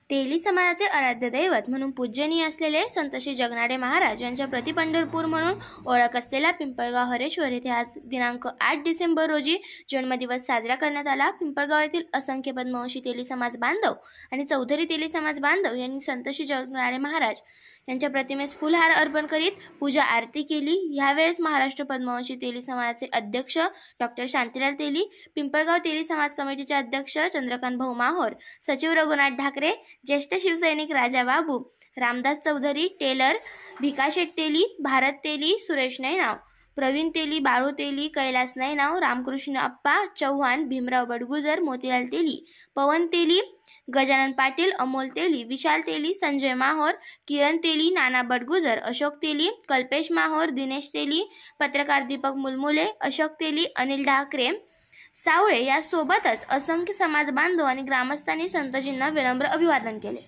तेली समाजाचे आराध्य दैवत म्हणून पूजनीय असलेले संत श्री जगनाडे महाराज यांच्या प्रतिपंढरपूर म्हणून ओळख असलेल्या पिंपळगाव हरेश्वर येथे आज दिनांक 8 डिसेंबर रोजी जन्मदिवस साजरा करण्यात आला। पिंपळगाव येथील असंख्य पद्मवंशी तेली समाज बांधव आणि चौधरी तेली समाज बांधव यांनी संत श्री जगनाडे महाराज यांच्या प्रतिमेस फुलहार अर्पण करीत पूजा आरती केली। यावेळेस महाराष्ट्र पद्मवंशी तेली समाजाचे अध्यक्ष डॉक्टर शांतीलाल तेली, पिंपळगाव तेली समाज कमिटीचे अध्यक्ष चंद्रकांत भाऊ माहोर, सचिव रघुनाथ ढाकरे, ज्येष्ठ शिवसैनिक राजा बाबू, रामदास चौधरी, टेलर भिकाशेठ तेली, भारत तेली, सुरेश नैनाव, प्रवीण तेली, बाळू तेली, कैलास नैनाव, रामकृष्ण अप्पा चव्हाण, भीमराव बडगुजर, मोतीलाल तेली, पवन तेली, गजानन पाटील, अमोल तेली, विशाल तेली, संजय माहोर, किरण तेली, नाना बडगुजर, अशोक तेली, कल्पेश माहोर, दिनेश तेली, पत्रकार दीपक मुलमुले, अशोक तेली, अनिल ढाकरे सावळे यासोबतच असंख्य समाज बांधव आणि ग्रामस्थांनी संतजींना विनम्र अभिवादन केले।